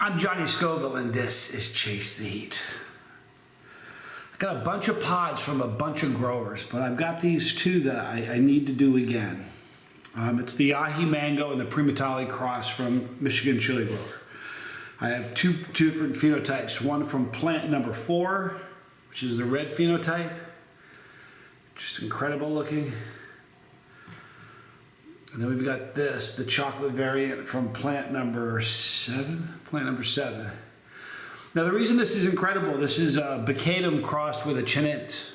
I'm Johnny Scoville and this is Chase the Heat. I got a bunch of pods from a bunch of growers, but I've got these two that I need to do again. It's the Aji Mango and the Primotalii cross from Michigan chili grower. I have two different phenotypes, one from plant number 4, which is the red phenotype. Just incredible looking. And then we've got this, the chocolate variant from plant number 7. Now the reason this is incredible, this is a Bacatum crossed with a Chinense,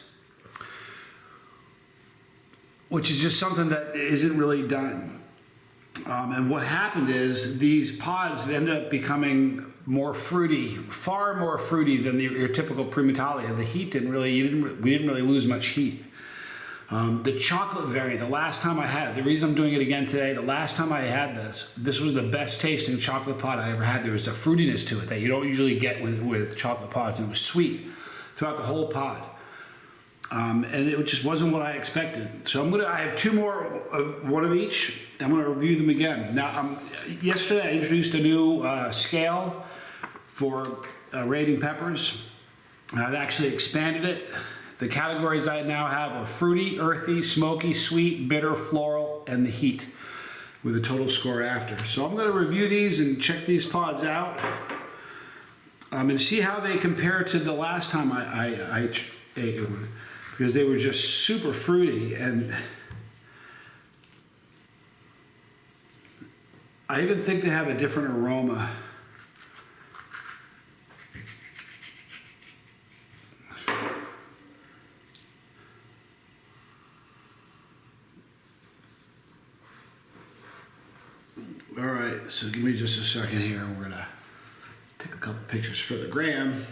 which is just something that isn't really done. And what happened is these pods ended up becoming more fruity, far more fruity than your typical Primotalii. The heat we didn't really lose much heat. The chocolate variant, the last time I had it, the reason I'm doing it again today, the last time I had this was the best tasting chocolate pod I ever had. There was a fruitiness to it that you don't usually get with chocolate pods, and it was sweet throughout the whole pod. And it just wasn't what I expected. So I have 2 more, one of each. I'm gonna review them again. Now, yesterday I introduced a new scale for rating peppers. I've actually expanded it. The categories I now have are fruity, earthy, smoky, sweet, bitter, floral, and the heat, with a total score after. So I'm going to review these and check these pods out and see how they compare to the last time I ate one, because they were just super fruity, and I even think they have a different aroma. All right, so give me just a second here. We're gonna take a couple pictures for the gram.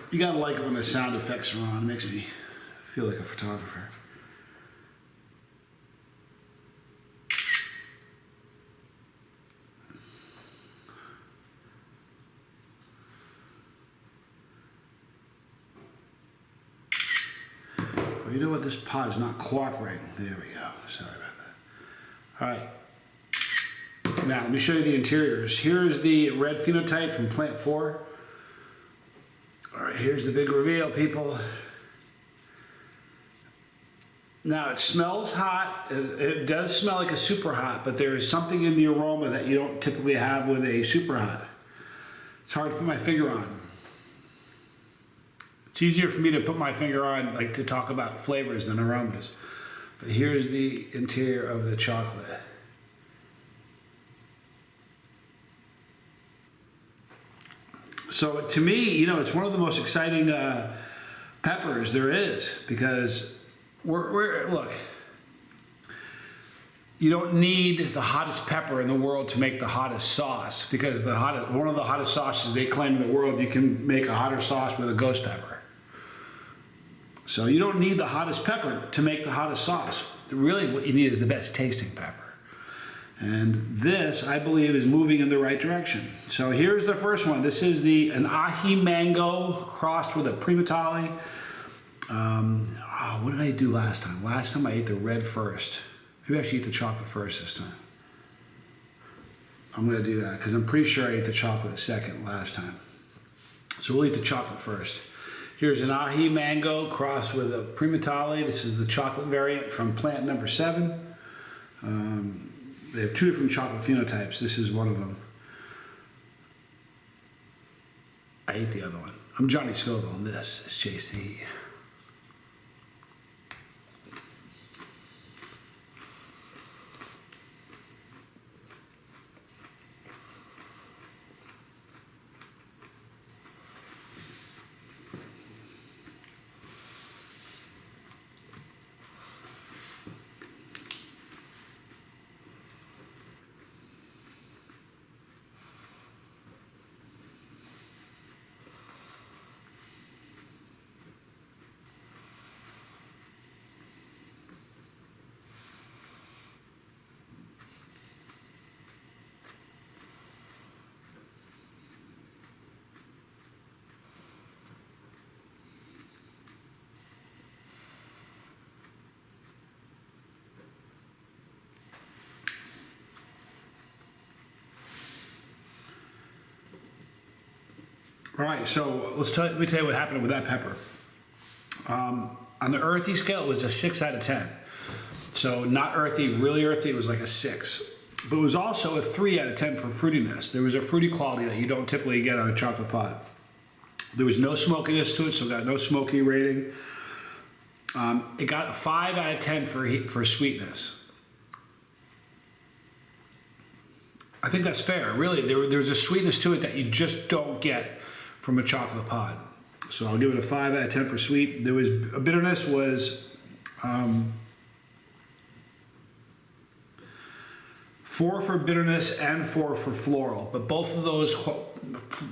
You gotta like it when the sound effects are on. It makes me feel like a photographer. You know what? This pod is not cooperating. There we go. Sorry about that. All right. Now, let me show you the interiors. Here's the red phenotype from plant 4. All right, here's the big reveal, people. Now, it smells hot. It does smell like a super hot, but there is something in the aroma that you don't typically have with a super hot. It's hard to put my finger on. It's easier for me to put my finger on, like, to talk about flavors than aromas. But here's the interior of the chocolate. So to me, you know, it's one of the most exciting peppers there is, because look, you don't need the hottest pepper in the world to make the hottest sauce, because one of the hottest sauces they claim in the world, you can make a hotter sauce with a ghost pepper. So you don't need the hottest pepper to make the hottest sauce. Really what you need is the best tasting pepper. And this, I believe, is moving in the right direction. So here's the first one. This is an Aji Mango crossed with a Primotalii. What did I do last time? Last time I ate the red first. Maybe I should eat the chocolate first this time. I'm gonna do that because I'm pretty sure I ate the chocolate second last time. So we'll eat the chocolate first. Here's an Aji Mango crossed with a Primotalii. This is the chocolate variant from plant number 7. They have 2 different chocolate phenotypes. This is one of them. I ate the other one. I'm Johnny Scoville, and this is Chase the Heat. All right, so let me tell you what happened with that pepper. On the earthy scale, it was a 6 out of 10. So not earthy, really earthy, it was like a 6. But it was also a 3 out of 10 for fruitiness. There was a fruity quality that you don't typically get on a chocolate pot. There was no smokiness to it, so it got no smoky rating. It got a 5 out of 10 for sweetness. I think that's fair. Really, there's a sweetness to it that you just don't get from a chocolate pot. So I'll give it a 5 out of 10 for sweet. There was a bitterness was 4 for bitterness and 4 for floral, but both of those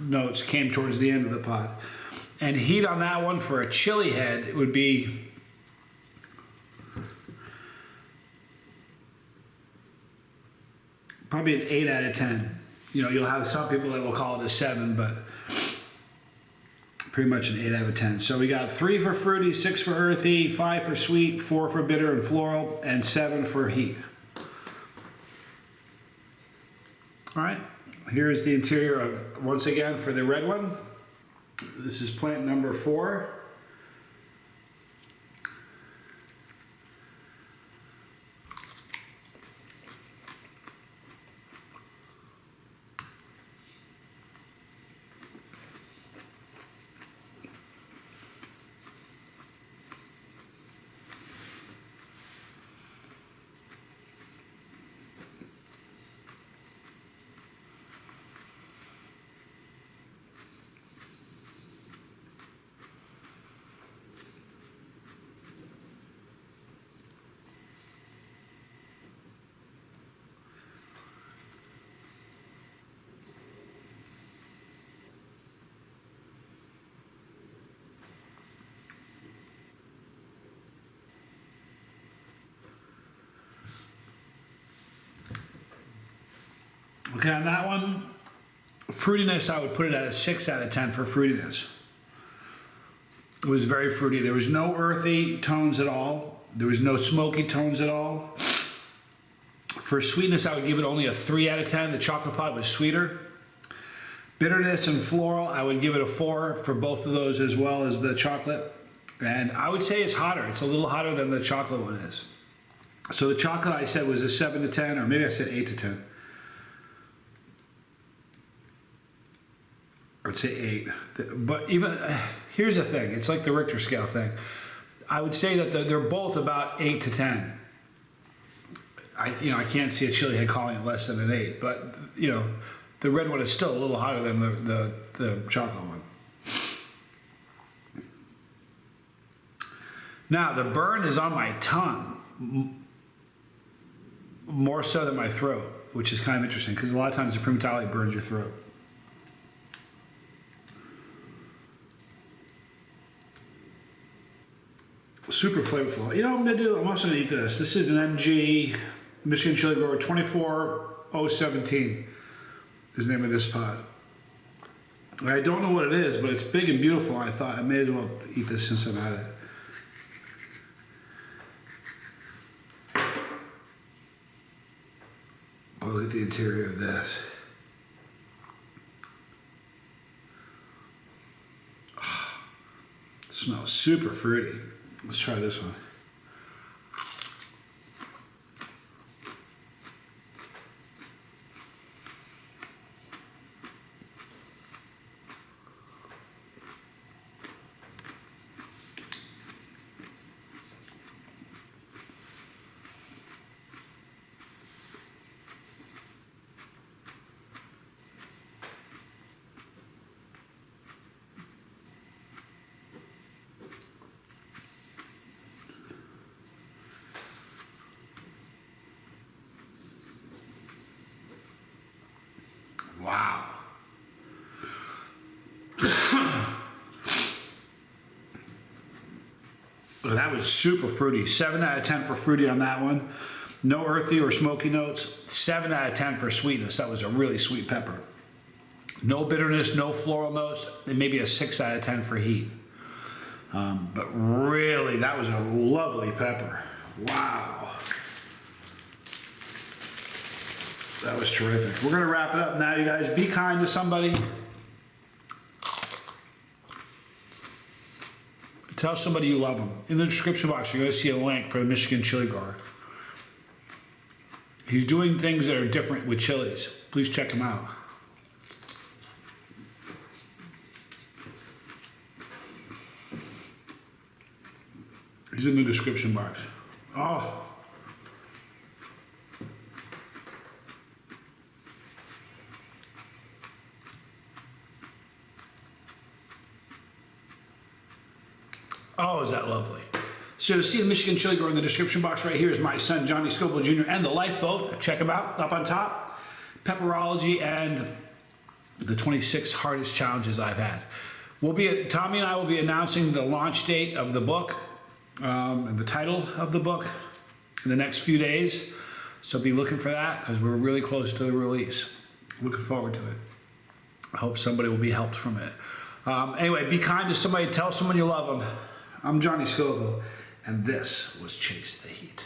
notes came towards the end of the pot. And heat on that one for a chili head, it would be probably an 8 out of 10. You know, you'll have some people that will call it a 7, but pretty much an 8 out of 10. So we got 3 for fruity, 6 for earthy, 5 for sweet, 4 for bitter and floral, and 7 for heat. All right, here's the interior of, once again, for the red one. This is plant number 4. Okay, on that one, fruitiness, I would put it at a 6 out of 10 for fruitiness. It was very fruity. There was no earthy tones at all. There was no smoky tones at all. For sweetness, I would give it only a 3 out of 10. The chocolate pot was sweeter. Bitterness and floral, I would give it a 4 for both of those as well as the chocolate. And I would say it's hotter. It's a little hotter than the chocolate one is. So the chocolate I said was a 7 to 10, or maybe I said 8 to 10. I would say 8. But even, here's the thing. It's like the Richter scale thing. I would say that they're both about 8 to 10. I can't see a chili head calling it less than an 8, but the red one is still a little hotter than the chocolate one. Now the burn is on my tongue, more so than my throat, which is kind of interesting because a lot of times the Primotalii burns your throat. Super flavorful. You know what I'm gonna do? I'm also gonna eat this. This is an MG Michigan Chili Grower 24017 is the name of this pot. I don't know what it is, but it's big and beautiful. I thought I may as well eat this since I'm at it. Oh, look at the interior of this. Oh, smells super fruity. Let's try this one. Wow. Well, that was super fruity. 7 out of 10 for fruity on that one. No earthy or smoky notes. 7 out of 10 for sweetness. That was a really sweet pepper. No bitterness, no floral notes. And maybe a 6 out of 10 for heat. But really, that was a lovely pepper. Wow. That was terrific. We're going to wrap it up now, you guys. Be kind to somebody. Tell somebody you love them. In the description box, you're going to see a link for the Michigan chili grower. He's doing things that are different with chilies. Please check him out. He's in the description box. Oh. Oh, is that lovely. So to see the Michigan chili grower in the description box right here is my son, Johnny Scoville Jr. and the Lifeboat. Check him out up on top. Pepperology and the 26 hardest challenges I've had. Tommy and I will be announcing the launch date of the book and the title of the book in the next few days. So be looking for that because we're really close to the release. Looking forward to it. I hope somebody will be helped from it. Anyway, be kind to somebody. Tell someone you love them. I'm Johnny Scoville, and this was Chase the Heat.